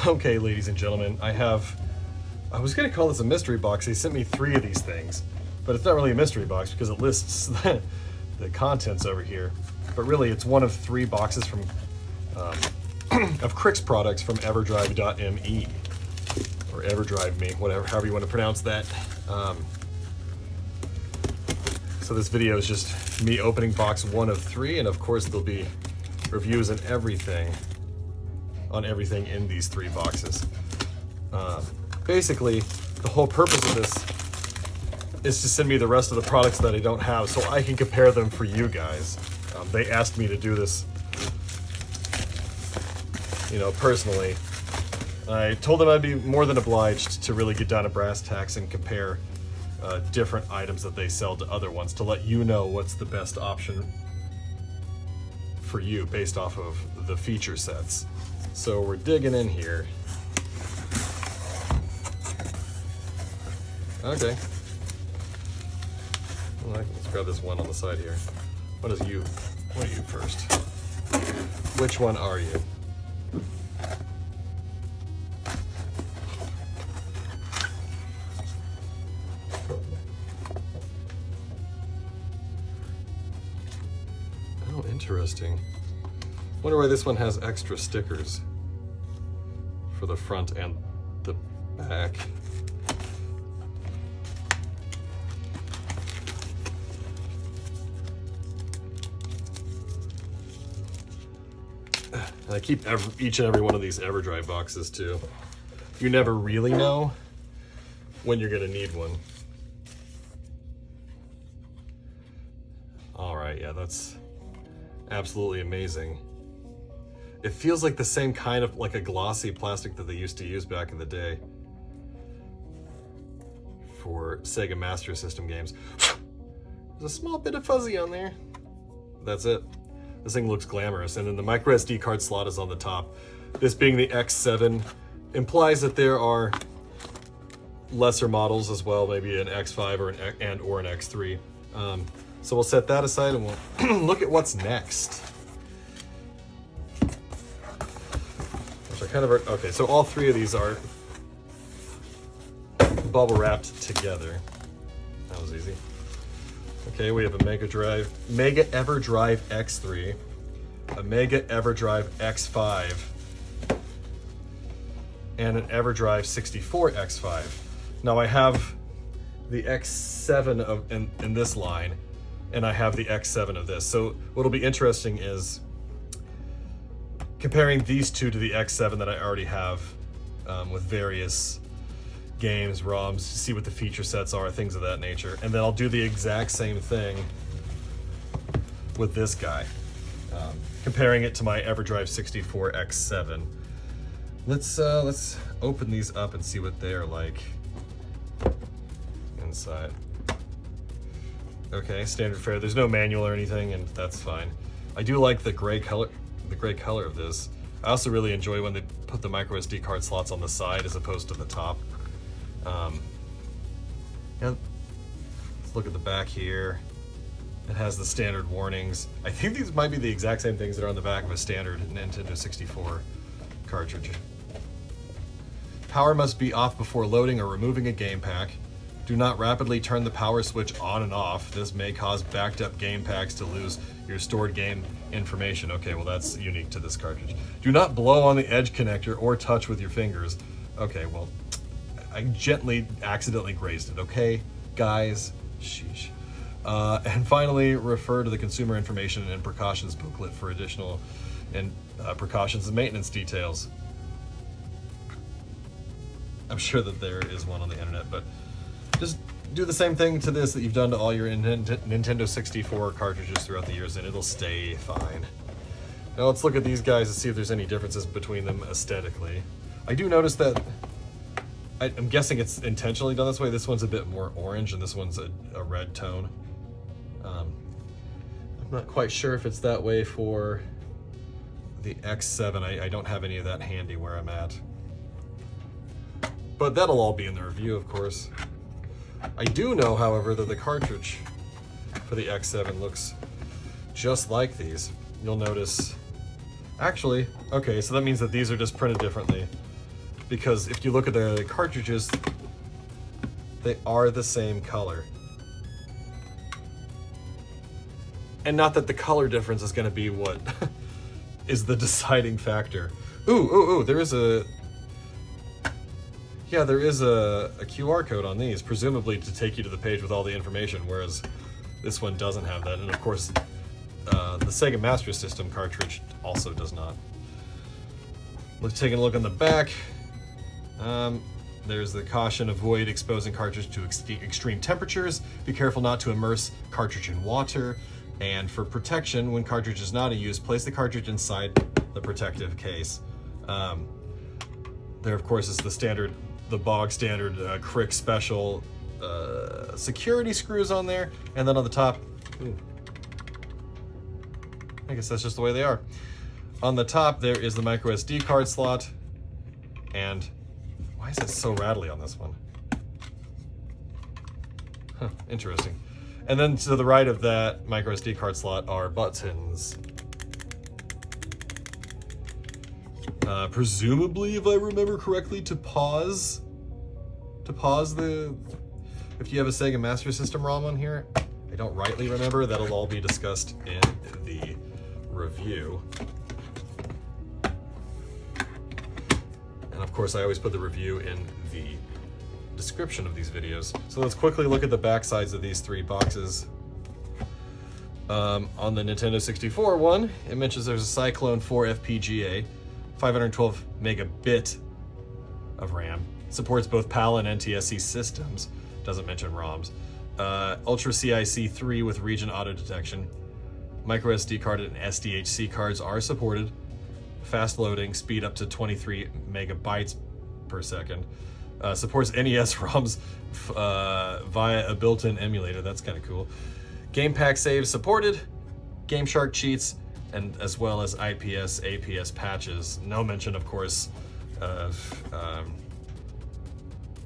Okay, ladies and gentlemen, I was gonna call this a mystery box. They sent me 3 of these things, but it's not really a mystery box because it lists the contents over here. But really, it's one of 3 boxes from of Krikzz products from Everdrive.me or Everdrive me, whatever, however you want to pronounce that. So this video is just me opening box 1 of 3, and of course there'll be reviews and everything on everything in these 3 boxes. Basically, the whole purpose of this is to send me the rest of the products that I don't have so I can compare them for you guys. They asked me to do this, personally. I told them I'd be more than obliged to really get down to brass tacks and compare different items that they sell to other ones to let you know what's the best option for you based off of the feature sets. So we're digging in here. Okay. Well, let's grab this one on the side here. What are you first? Which one are you? Oh, interesting. Wonder why this one has extra stickers for the front and the back. And I keep each and every one of these Everdrive boxes too. You never really know when you're gonna need one. All right, yeah, that's absolutely amazing. It feels like the same kind of, like a glossy plastic that they used to use back in the day for Sega Master System games. There's a small bit of fuzzy on there. That's it. This thing looks glamorous, and then the micro SD card slot is on the top. This being the X7 implies that there are lesser models as well, maybe an X5 or an X3. So we'll set that aside and we'll look at what's next. Which I kind of okay. So all 3 of these are bubble wrapped together. That was easy. Okay, we have a Mega Everdrive X3, a Mega Everdrive X5, and an Everdrive 64 X5. Now I have the X7 in this line, and I have the X7 of this. So what'll be interesting is comparing these 2 to the X7 that I already have with various games, ROMs, to see what the feature sets are, things of that nature. And then I'll do the exact same thing with this guy, comparing it to my Everdrive 64 X7. Let's open these up and see what they're like inside. Okay, standard fare. There's no manual or anything, and that's fine. I do like the gray color of this. I also really enjoy when they put the micro SD card slots on the side as opposed to the top. And let's look at the back here. It has the standard warnings. I think these might be the exact same things that are on the back of a standard Nintendo 64 cartridge. Power must be off before loading or removing a game pack. Do not rapidly turn the power switch on and off. This may cause backed up game packs to lose your stored game information. Okay, well that's unique to this cartridge. Do not blow on the edge connector or touch with your fingers. Okay, well, I gently accidentally grazed it, okay, guys? Sheesh. And finally, refer to the consumer information and precautions booklet for additional precautions and maintenance details. I'm sure that there is one on the internet, but just do the same thing to this that you've done to all your Nintendo 64 cartridges throughout the years, and it'll stay fine. Now let's look at these guys and see if there's any differences between them aesthetically. I do notice that I'm guessing it's intentionally done this way. This one's a bit more orange and this one's a red tone. I'm not quite sure if it's that way for the X7. I don't have any of that handy where I'm at. But that'll all be in the review, of course. I do know, however, that the cartridge for the X7 looks just like these. You'll notice, actually, okay, so that means that these are just printed differently. because if you look at the cartridges, they are the same color. And not that the color difference is going to be what is the deciding factor. Ooh, there is a... Yeah, there is a QR code on these, presumably to take you to the page with all the information, whereas this one doesn't have that. And of course, the Sega Master System cartridge also does not. Let's take a look on the back. There's the caution: avoid exposing cartridge to extreme temperatures. Be careful not to immerse cartridge in water. And for protection, when cartridge is not in use, place the cartridge inside the protective case. There, of course, is the bog standard Krikzz special security screws on there. And then on the top, ooh, I guess that's just the way they are. On the top, there is the micro SD card slot. And why is it so rattly on this one? Huh, interesting. And then to the right of that micro SD card slot are buttons. Presumably, if I remember correctly, to pause the... If you have a Sega Master System ROM on here, I don't rightly remember. That'll all be discussed in the review. And of course, I always put the review in the description of these videos. So let's quickly look at the back sides of these three boxes. On the Nintendo 64 one, it mentions there's a Cyclone 4 FPGA, 512 megabit of RAM, supports both PAL and NTSC systems, doesn't mention ROMs, Ultra CIC 3 with region auto detection, micro SD card and SDHC cards are supported, fast loading, speed up to 23 megabytes per second, supports NES ROMs via a built-in emulator. That's kind of cool. Game pack saves supported, Game Shark cheats, and as well as IPS, APS patches. No mention, of course, of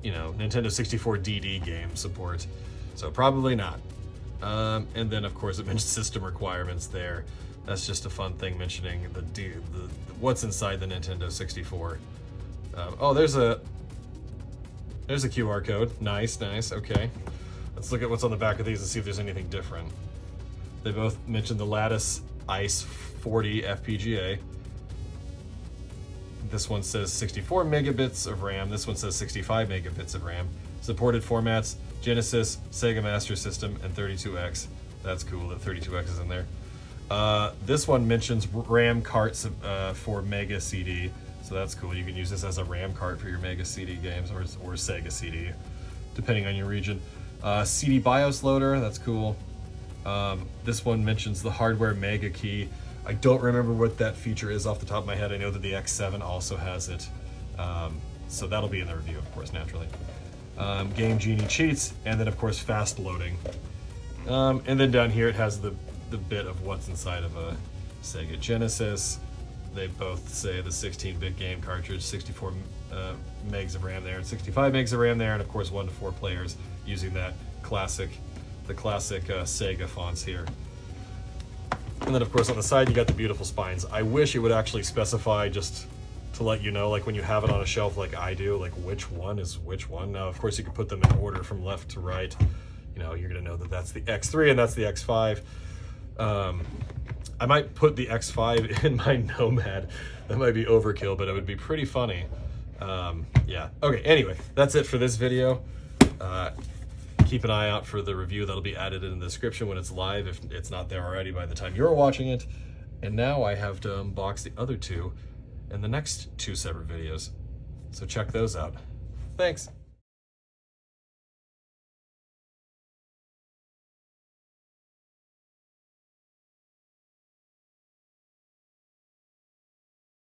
Nintendo 64 DD game support, so probably not. And then, of course, it mentions system requirements there. That's just a fun thing, mentioning the what's inside the Nintendo 64. Oh, there's a QR code. Nice, okay. Let's look at what's on the back of these and see if there's anything different. They both mention the Lattice ICE 40 FPGA. This one says 64 megabits of RAM. This one says 65 megabits of RAM. Supported formats: Genesis, Sega Master System, and 32X. That's cool that 32X is in there. This one mentions RAM carts for Mega CD. So that's cool. You can use this as a RAM cart for your Mega CD games, or Sega CD, depending on your region. CD BIOS loader, that's cool. This one mentions the hardware Mega Key. I don't remember what that feature is off the top of my head. I know that the X7 also has it. So that'll be in the review, of course, naturally. Game Genie cheats, and then, of course, fast loading. And then down here it has the bit of what's inside of a Sega Genesis. They both say the 16-bit game cartridge, 64 megs of RAM there, and 65 megs of RAM there, and of course 1 to 4 players using the classic Sega fonts here. And then of course on the side you got the beautiful spines. I wish it would actually specify, just to let you know, like when you have it on a shelf like I do, like which one is which one. Now of course you can put them in order from left to right. You're gonna know that that's the X3 and that's the X5. I might put the X5 in my Nomad. That might be overkill, but it would be pretty funny. Yeah. Okay, anyway, that's it for this video. Keep an eye out for the review that'll be added in the description when it's live, if it's not there already by the time you're watching it. And now I have to unbox the other two in the next 2 separate videos. So check those out. Thanks.